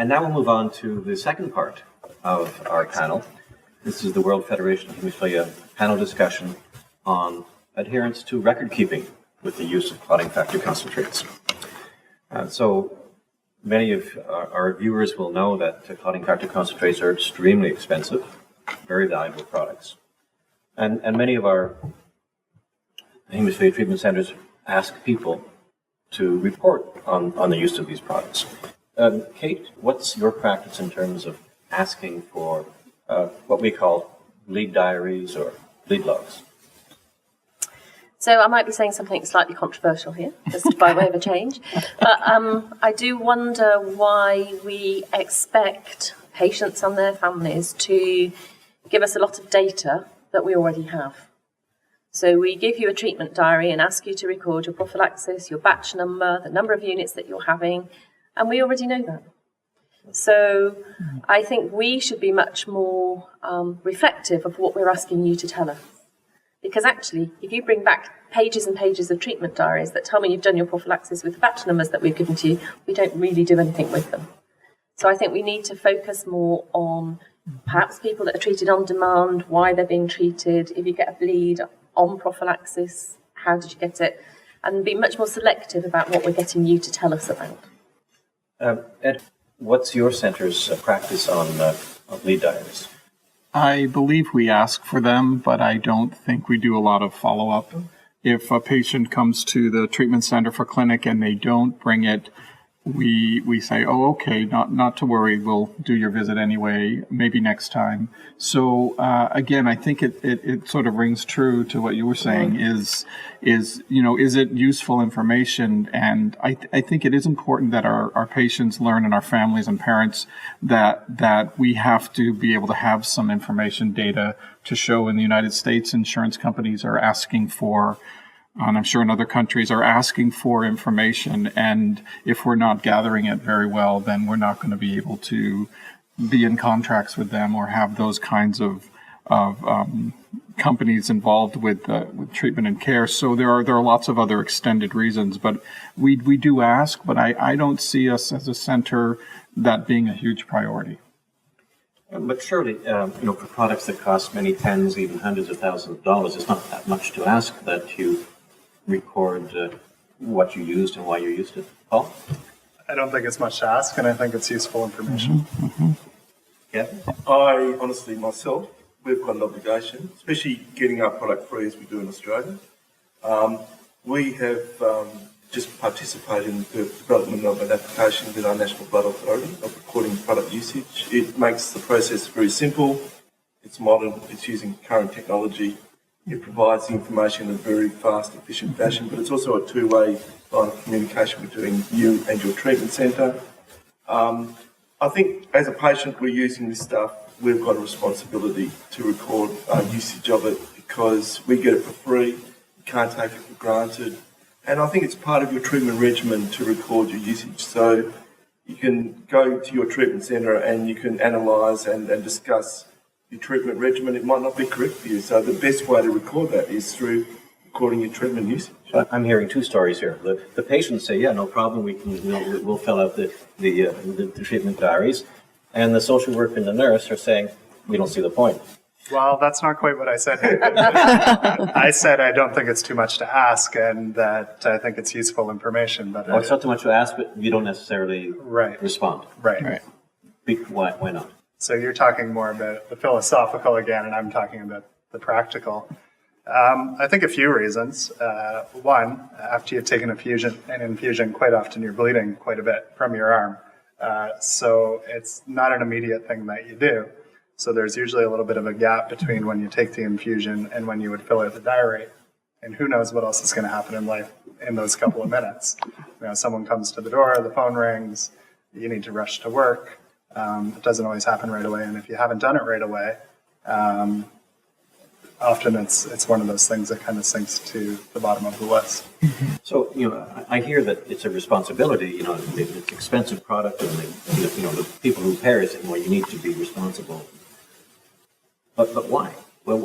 And now we'll move on to the second part of our panel. This is the World Federation of Hemophilia panel discussion on adherence to record keeping with the use of clotting factor concentrates. So many of our viewers will know that clotting factor concentrates are extremely expensive, very valuable products. And many of our hemophilia treatment centers ask people to report on the use of these products. Kate, what's your practice in terms of asking for what we call bleed diaries or bleed logs? So I might be saying something slightly controversial here, just by way of a change. But I do wonder why we expect patients and their families to give us a lot of data that we already have. So we give you a treatment diary and ask you to record your prophylaxis, your batch number, the number of units that you're having, and we already know that. So I think we should be much more reflective of what we're asking you to tell us. Because actually, if you bring back pages and pages of treatment diaries that tell me you've done your prophylaxis with the batch numbers that we've given to you, we don't really do anything with them. So I think we need to focus more on perhaps people that are treated on demand, why they're being treated, if you get a bleed on prophylaxis, how did you get it, and be much more selective about what we're getting you to tell us about. Ed, what's your center's practice on bleed diaries? I believe we ask for them, but I don't think we do a lot of follow-up. If a patient comes to the treatment center for clinic and they don't bring it, we say, oh, okay, not to worry, we'll do your visit anyway, maybe next time. So again, I think it sort of rings true to what you were saying, is it useful information? And I think it is important that our patients learn, and our families and parents, that we have to be able to have some information data to show. In the United States, insurance companies are asking for, and I'm sure in other countries, are asking for information. And if we're not gathering it very well, then we're not going to be able to be in contracts with them or have those kinds of companies involved with treatment and care. So there are lots of other extended reasons, but we do ask. But I don't see us as a center that being a huge priority. But surely, for products that cost many tens, even hundreds of thousands of dollars, it's not that much to ask that you record what you used and why you used it. Paul? I don't think it's much to ask, and I think it's useful information. Gavin? I honestly, myself, we've got an obligation, especially getting our product free as we do in Australia. We have just participated in the development of an application with our National Blood Authority of recording product usage. It makes the process very simple. It's modern. It's using current technology. It provides the information in a very fast, efficient fashion, but it's also a two-way line of communication between you and your treatment centre. I think as a patient, we're using this stuff. We've got a responsibility to record our usage of it because we get it for free. You can't take it for granted. And I think it's part of your treatment regimen to record your usage. So you can go to your treatment centre and you can analyse and discuss your treatment regimen. It might not be correct for you. So the best way to record that is through recording your treatment usage. I'm hearing two stories here. The patients say, yeah, no problem, we'll fill out the treatment diaries. And the social worker and the nurse are saying, we don't see the point. Well, that's not quite what I said. I said I don't think it's too much to ask, and that I think it's useful information. But it's not too much to ask, but you don't necessarily respond. Right. Why not? So you're talking more about the philosophical again, and I'm talking about the practical. I think a few reasons. One, after you've taken an infusion, quite often you're bleeding quite a bit from your arm. So it's not an immediate thing that you do. So there's usually a little bit of a gap between when you take the infusion and when you would fill out the diary. And who knows what else is going to happen in life in those couple of minutes. Someone comes to the door, the phone rings, you need to rush to work. It doesn't always happen right away. And if you haven't done it right away, often it's one of those things that kind of sinks to the bottom of the list. So, I hear that it's a responsibility, it's an expensive product, and the people who repair it say, well, you need to be responsible. But why? Well,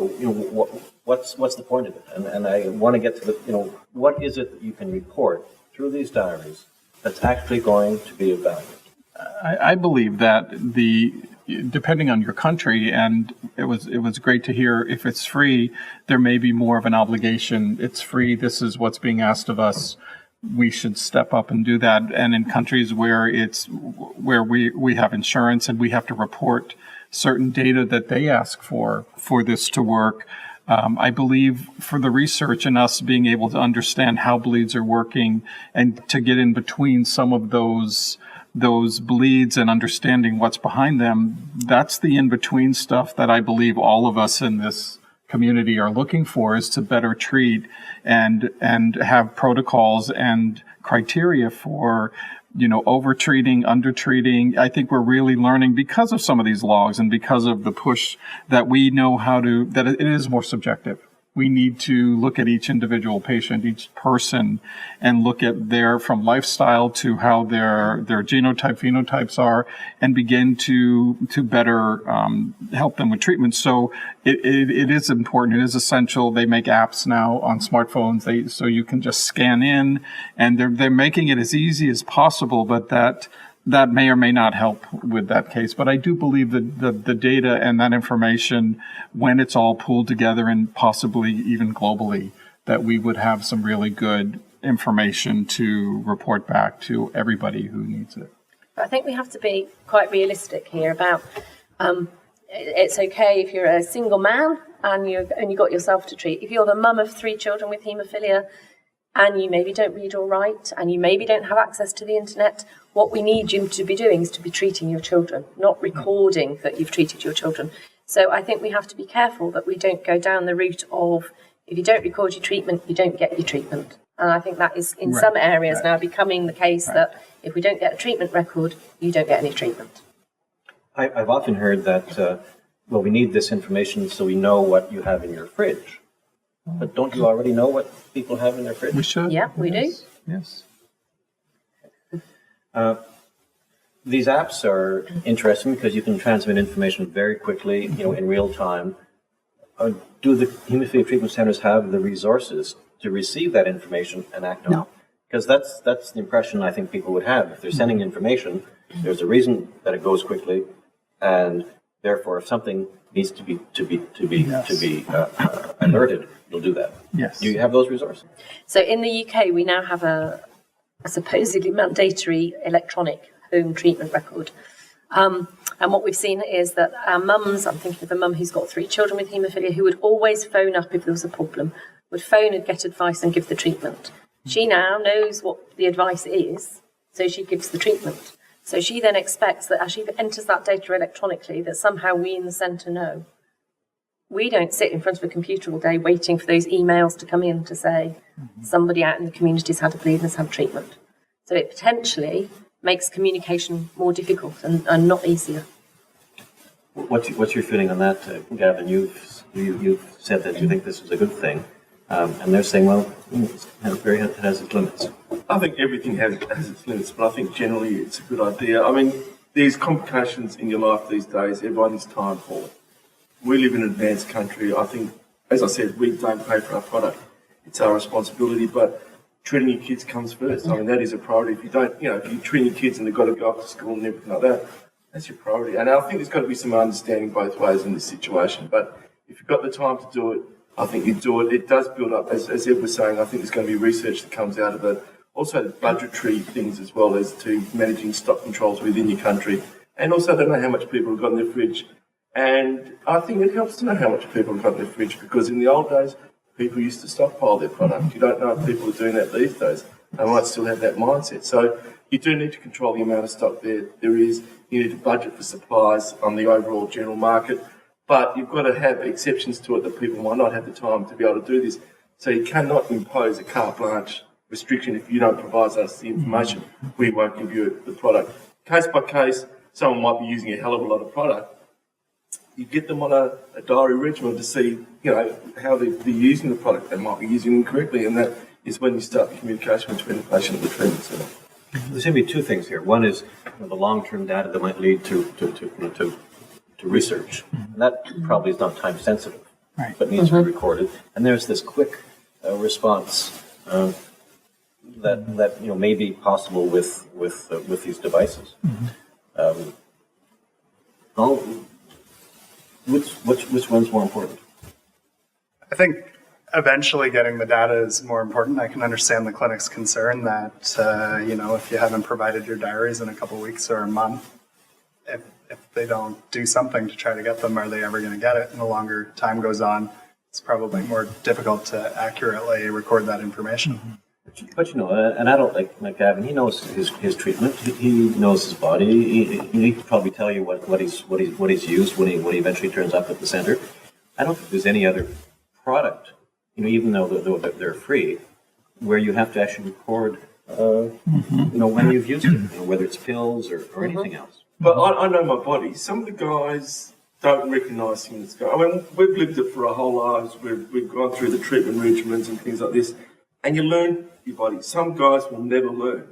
what's the point of it? And I want to get to what is it that you can report through these diaries that's actually going to be of value? I believe that depending on your country, and it was great to hear, if it's free, there may be more of an obligation. It's free. This is what's being asked of us. We should step up and do that. And in countries where we have insurance and we have to report certain data that they ask for this to work, I believe for the research and us being able to understand how bleeds are working and to get in between some of those bleeds and understanding what's behind them, that's the in-between stuff that I believe all of us in this community are looking for, is to better treat and have protocols and criteria for, over-treating, under-treating. I think we're really learning because of some of these logs and because of the push that we know that it is more subjective. We need to look at each individual patient, each person, and look at from lifestyle to how their genotype, phenotypes are, and begin to better help them with treatment. So it is important. It is essential. They make apps now on smartphones, so you can just scan in, and they're making it as easy as possible. But that may or may not help with that case. But I do believe that the data and that information, when it's all pooled together and possibly even globally, that we would have some really good information to report back to everybody who needs it. I think we have to be quite realistic here about it's okay if you're a single man and you've only got yourself to treat. If you're the mum of 3 children with haemophilia and you maybe don't read or write and you maybe don't have access to the internet, what we need you to be doing is to be treating your children, not recording that you've treated your children. So I think we have to be careful that we don't go down the route of, if you don't record your treatment, you don't get your treatment. And I think that is, in some areas now, becoming the case that if we don't get a treatment record, you don't get any treatment. I've often heard that, we need this information so we know what you have in your fridge. But don't you already know what people have in their fridge? We should. Yeah, we do. Yes. These apps are interesting because you can transmit information very quickly, in real time. Do the hemophilia treatment centers have the resources to receive that information and act on it? Because that's the impression I think people would have. If they're sending information, there's a reason that it goes quickly, and therefore, if something needs to be alerted, you'll do that. Yes. Do you have those resources? So in the UK, we now have a supposedly mandatory electronic home treatment record. And what we've seen is that our mums, I'm thinking of a mum who's got 3 children with haemophilia, who would always phone up if there was a problem, would phone and get advice and give the treatment. She now knows what the advice is, so she gives the treatment. So she then expects that as she enters that data electronically, that somehow we in the centre know. We don't sit in front of a computer all day waiting for those emails to come in to say somebody out in the community's had a bleed and has had treatment. So it potentially makes communication more difficult and not easier. What's your feeling on that, Gavin? You've said that you think this is a good thing, and they're saying, well, it has its limits. I think everything has its limits, but I think generally it's a good idea. I mean, there's complications in your life these days. Everyone needs time for. We live in an advanced country. I think, as I said, we don't pay for our product. It's our responsibility, but treating your kids comes first. I mean, that is a priority. If you don't, if you're treating your kids and they've got to go off to school and everything like that, that's your priority. And I think there's got to be some understanding both ways in this situation. But if you've got the time to do it, I think you do it. It does build up, as Ed was saying, I think there's going to be research that comes out of it. Also, the budgetary things as well as to managing stock controls within your country. And also, they know how much people have got in their fridge. And I think it helps to know how much people have got in their fridge, because in the old days, people used to stockpile their product. You don't know if people are doing that these days. They might still have that mindset. So you do need to control the amount of stock there is. You need to budget for supplies on the overall general market. But you've got to have exceptions to it that people might not have the time to be able to do this. So you cannot impose a carte blanche restriction. If you don't provide us the information, we won't give you the product. Case by case, someone might be using a hell of a lot of product. You get them on a diary regimen to see, how they're using the product. They might be using it incorrectly, and that is when you start the communication between the patient and the treatment centre. There's going to be 2 things here. One is the long-term data that might lead to research. And that probably is not time sensitive, but needs to be recorded. And there's this quick response that may be possible with these devices. Which one's more important? I think eventually getting the data is more important. I can understand the clinic's concern that, if you haven't provided your diaries in a couple of weeks or a month, if they don't do something to try to get them, are they ever going to get it? And the longer time goes on, it's probably more difficult to accurately record that information. But an adult like Gavin, he knows his treatment. He knows his body. He can probably tell you what he's used when he eventually turns up at the center. I don't think there's any other product, even though they're free, where you have to actually record, when you've used it, whether it's pills or anything else. But I know my body. Some of the guys don't recognise him as guy. I mean, we've lived it for our whole lives. We've gone through the treatment regimens and things like this, and you learn your body. Some guys will never learn.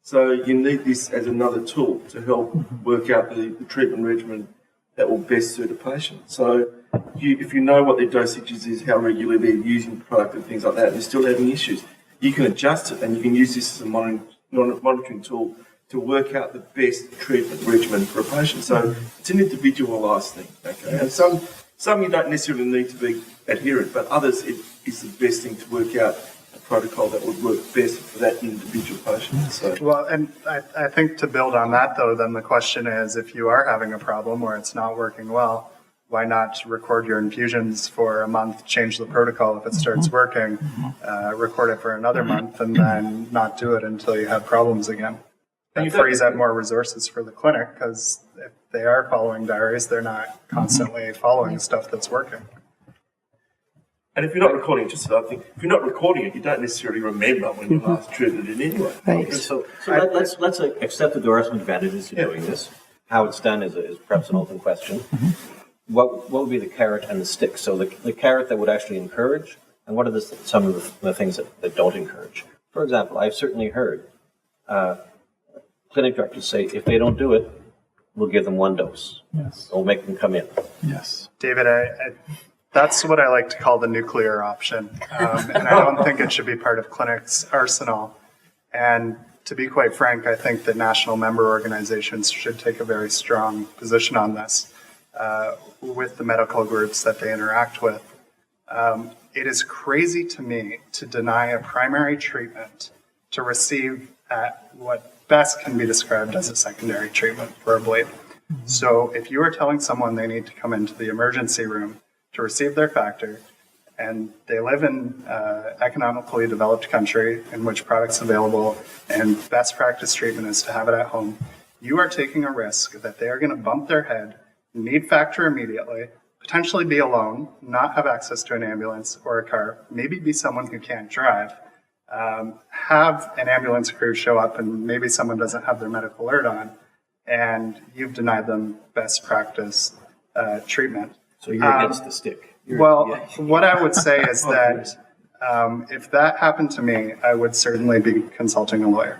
So you need this as another tool to help work out the treatment regimen that will best suit a patient. So if you know what their dosages is, how regularly they're using the product and things like that, and they're still having issues, you can adjust it, and you can use this as a monitoring tool to work out the best treatment regimen for a patient. So it's an individualised thing, okay? And some you don't necessarily need to be adherent, but others it is the best thing to work out a protocol that would work best for that individual patient. So. Well, and I think to build on that, though, then the question is, if you are having a problem where it's not working well, why not record your infusions for a month, change the protocol if it starts working, record it for another month, and then not do it until you have problems again? That frees up more resources for the clinic, because if they are following diaries, they're not constantly following stuff that's working. And if you're not recording it, if you're not recording it, you don't necessarily remember when you last treated it anyway. Right. Okay, so let's accept that there are some advantages to doing this. How it's done is perhaps an open question. What would be the carrot and the stick? So the carrot that would actually encourage, and what are some of the things that don't encourage? For example, I've certainly heard clinic directors say, if they don't do it, we'll give them one dose. Yes. We'll make them come in. Yes. David, that's what I like to call the nuclear option. And I don't think it should be part of clinics' arsenal. And to be quite frank, I think that national member organizations should take a very strong position on this with the medical groups that they interact with. It is crazy to me to deny a primary treatment to receive at what best can be described as a secondary treatment for a bleed. So if you are telling someone they need to come into the emergency room to receive their factor, and they live in economically developed country in which products available and best practice treatment is to have it at home, you are taking a risk that they are going to bump their head, need factor immediately, potentially be alone, not have access to an ambulance or a car, maybe be someone who can't drive, have an ambulance crew show up and maybe someone doesn't have their medical alert on, and you've denied them best practice treatment. So you're against the stick. What I would say is that if that happened to me, I would certainly be consulting a lawyer.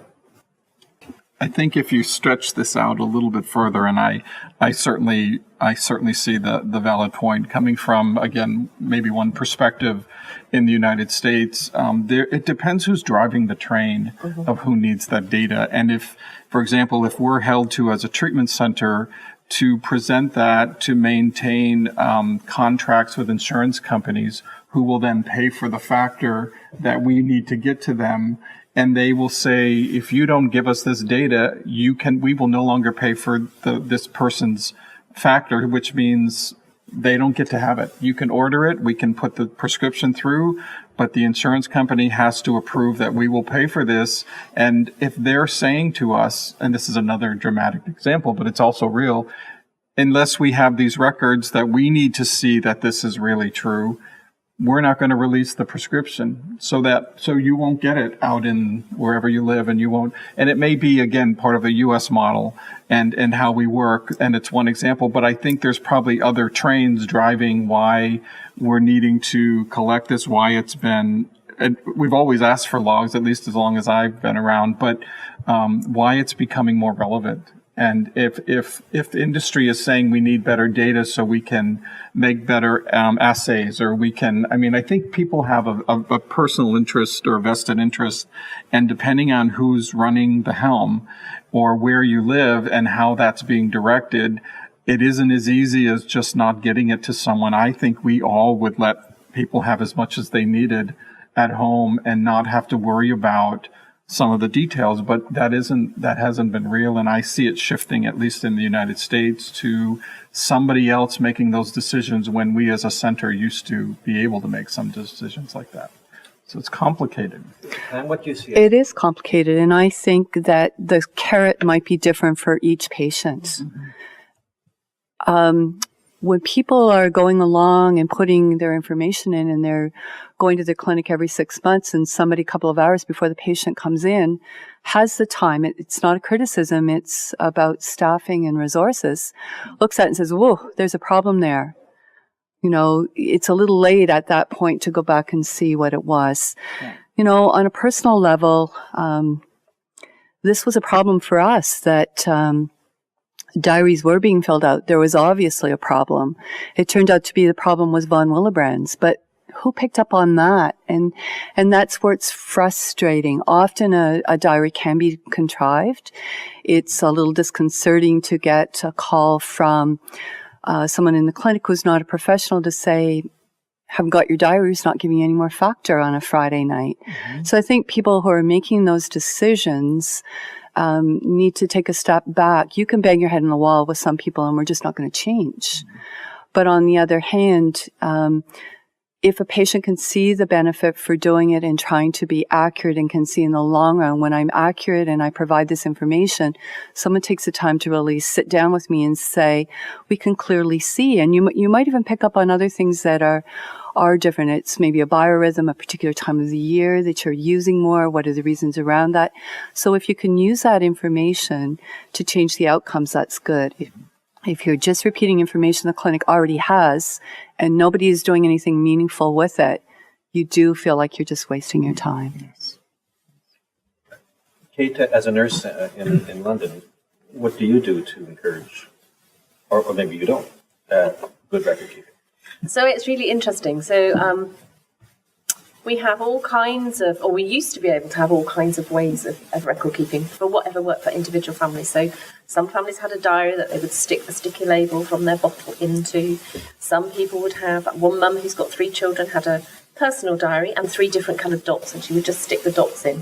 I think if you stretch this out a little bit further, and I certainly see the valid point coming from, again, maybe one perspective in the United States. It depends who's driving the train of who needs that data. And if, for example, if we're held to as a treatment center to present that, to maintain contracts with insurance companies who will then pay for the factor that we need to get to them, and they will say, if you don't give us this data, we will no longer pay for this person's factor, which means they don't get to have it. You can order it, we can put the prescription through, but the insurance company has to approve that we will pay for this. And if they're saying to us, and this is another dramatic example, but it's also real, unless we have these records that we need to see that this is really true, we're not going to release the prescription so you won't get it out in wherever you live, and you won't. And it may be, again, part of a U.S. model and how we work, and it's one example, but I think there's probably other trains driving why we're needing to collect this, why it's been, and we've always asked for logs, at least as long as I've been around, but why it's becoming more relevant. And if the industry is saying we need better data so we can make better assays, or we can, I think people have a personal interest or vested interest, and depending on who's running the helm, or where you live and how that's being directed, it isn't as easy as just not getting it to someone. I think we all would let people have as much as they needed at home and not have to worry about some of the details, but that hasn't been real. And I see it shifting, at least in the United States, to somebody else making those decisions when we as a center used to be able to make some decisions like that. So it's complicated. And what do you see? It is complicated, and I think that the carrot might be different for each patient. When people are going along and putting their information in, and they're going to the clinic every 6 months, and somebody a couple of hours before the patient comes in has the time, it's not a criticism, it's about staffing and resources, looks at it and says, whoa, there's a problem there. You know, it's a little late at that point to go back and see what it was. Yeah. You know, on a personal level, this was a problem for us that diaries were being filled out. There was obviously a problem. It turned out to be the problem was von Willebrand's, but who picked up on that? And that's where it's frustrating. Often a diary can be contrived. It's a little disconcerting to get a call from someone in the clinic who's not a professional to say, haven't got your diary, who's not giving you any more factor on a Friday night. Mm-hmm. So I think people who are making those decisions need to take a step back. You can bang your head on the wall with some people and we're just not going to change. Mm-hmm. But on the other hand, if a patient can see the benefit for doing it and trying to be accurate and can see in the long run, when I'm accurate and I provide this information, someone takes the time to really sit down with me and say, we can clearly see. And you might even pick up on other things that are different. It's maybe a biorhythm, a particular time of the year that you're using more. What are the reasons around that? So if you can use that information to change the outcomes, that's good. If you're just repeating information the clinic already has and nobody is doing anything meaningful with it, you do feel like you're just wasting your time. Yes. Kate, as a nurse in London, what do you do to encourage, or maybe you don't, good record keeping? So it's really interesting. So we have all kinds of, or we used to be able to have all kinds of ways of record keeping for whatever worked for individual families. So some families had a diary that they would stick the sticky label from their bottle into. Some people would have, one mum who's got 3 children had a personal diary and 3 different coloured dots, and she would just stick the dots in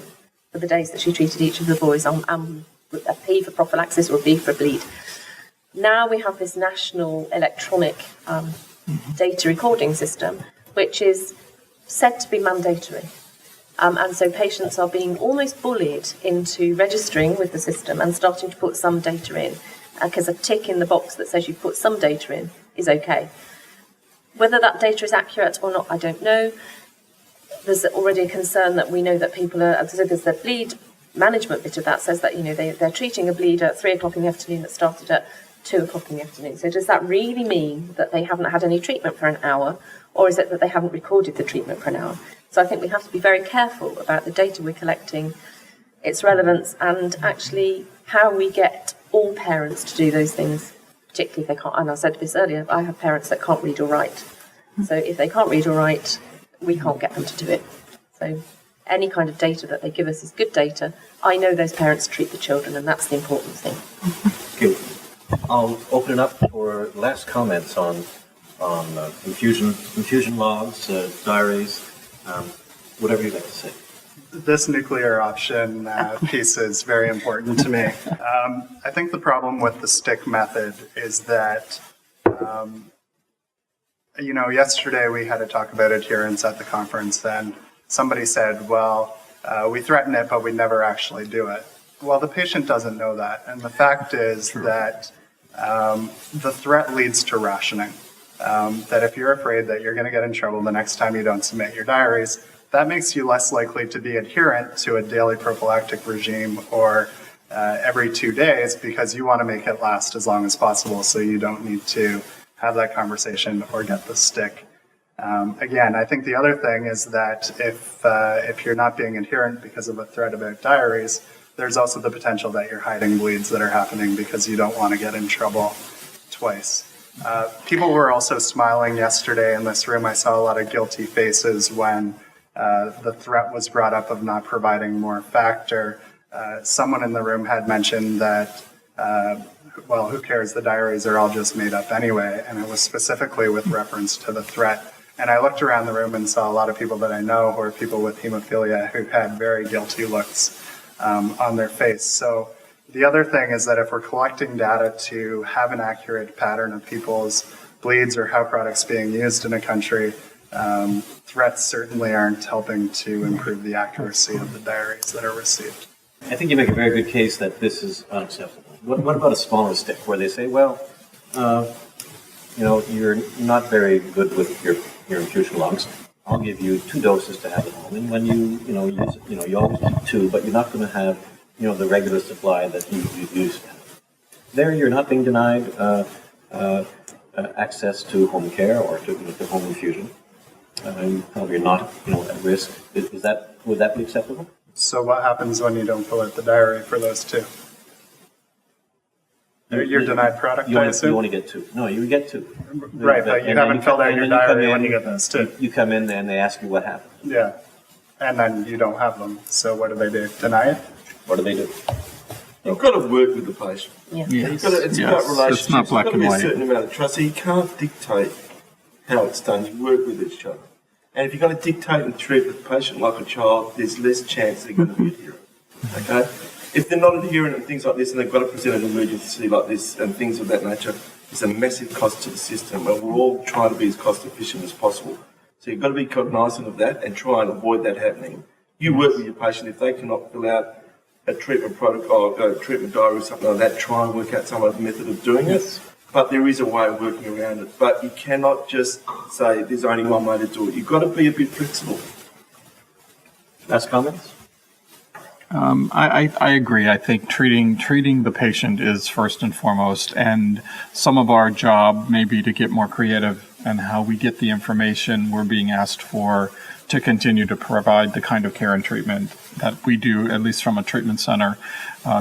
for the days that she treated each of the boys on a P for prophylaxis or a B for bleed. Now we have this national electronic data recording system, which is said to be mandatory. And so patients are being almost bullied into registering with the system and starting to put some data in, because a tick in the box that says you put some data in is okay. Whether that data is accurate or not, I don't know. There's already a concern that we know that people are, so there's the bleed management bit of that says that, you know, they're treating a bleed at 3 o'clock in the afternoon that started at 2 o'clock in the afternoon. So does that really mean that they haven't had any treatment for an hour, or is it that they haven't recorded the treatment for an hour? So I think we have to be very careful about the data we're collecting, its relevance, and actually how we get all parents to do those things, particularly if they can't. And I said this earlier, I have parents that can't read or write. So if they can't read or write, we can't get them to do it. So any kind of data that they give us is good data. I know those parents treat the children, and that's the important thing. Okay, I'll open it up for last comments on infusion logs, diaries, whatever you'd like to say. This nuclear option piece is very important to me. I think the problem with the stick method is that, yesterday we had a talk about adherence at the conference, and somebody said, well, we threaten it, but we never actually do it. Well, the patient doesn't know that. And the fact is that the threat leads to rationing. That if you're afraid that you're going to get in trouble the next time you don't submit your diaries, that makes you less likely to be adherent to a daily prophylactic regime or every 2 days, because you want to make it last as long as possible so you don't need to have that conversation or get the stick. Again, I think the other thing is that if you're not being adherent because of a threat about diaries, there's also the potential that you're hiding bleeds that are happening because you don't want to get in trouble twice. People were also smiling yesterday in this room. I saw a lot of guilty faces when the threat was brought up of not providing more factor. someone in the room had mentioned that, well, who cares? The diaries are all just made up anyway. And it was specifically with reference to the threat. And I looked around the room and saw a lot of people that I know who are people with hemophilia who had very guilty looks on their face. So the other thing is that if we're collecting data to have an accurate pattern of people's bleeds or how products being used in a country, threats certainly aren't helping to improve the accuracy of the diaries that are received. I think you make a very good case that this is unacceptable. What about a smaller stick where they say, well, you're not very good with your infusion logs. I'll give you 2 doses to have at home, and when you always keep 2, but you're not going to have the regular supply that you used to have. There, you're not being denied access to home care or to home infusion. You probably are not at risk. Would that be acceptable? So what happens when you don't fill out the diary for those 2? You're denied product, I assume? You only get 2. No, you get 2. Right, but you haven't filled out your diary when you get those 2. You come in and they ask you what happened. Yeah, and then you don't have them. So what do? Deny it? What do they do? You've got to work with the patient. Yeah. Yes. It's about relationships. It's not black and There's got white. to be a certain amount of trust. So you can't dictate how it's done. You work with each other. And if you're going to dictate and treat the patient like a child, there's less chance they're going to be adherent. Okay? If they're not adherent and things like this, and they've got to present an emergency like this and things of that nature, it's a massive cost to the system. And we're all trying to be as cost efficient as possible. So you've got to be cognizant of that and try and avoid that happening. You work with your patient. If they cannot fill out a treatment protocol, a treatment diary or something like that, try and work out some other method of doing it. But there is a way of working around it. But you cannot just say there's only one way to do it. You've got to be a bit flexible. Last comments? I agree. I think treating the patient is first and foremost, and some of our job may be to get more creative in how we get the information we're being asked for to continue to provide the kind of care and treatment that we do, at least from a treatment center.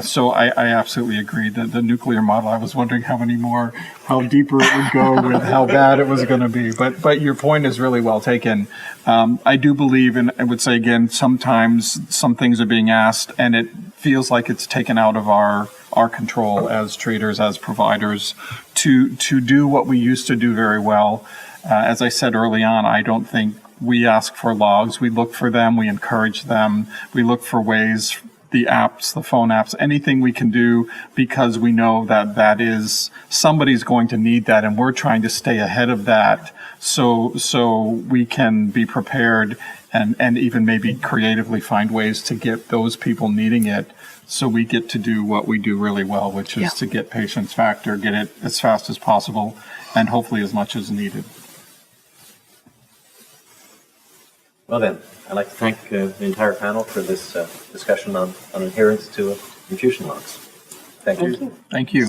So I absolutely agree that the nuclear model, I was wondering how deeper it would go with how bad it was going to be. But your point is really well taken. I do believe, and I would say again, sometimes some things are being asked and it feels like it's taken out of our control as treaters, as providers, to do what we used to do very well. As I said early on, I don't think we ask for logs. We look for them. We encourage them. We look for ways, the apps, the phone apps, anything we can do, because we know that is somebody's going to need that, and we're trying to stay ahead of that so we can be prepared and even maybe creatively find ways to get those people needing it, so we get to do what we do really well, which is to get patients factor, get it as fast as possible, and hopefully as much as needed. Well then, I'd like to thank the entire panel for this discussion on adherence to infusion logs. Thank you. Thank you.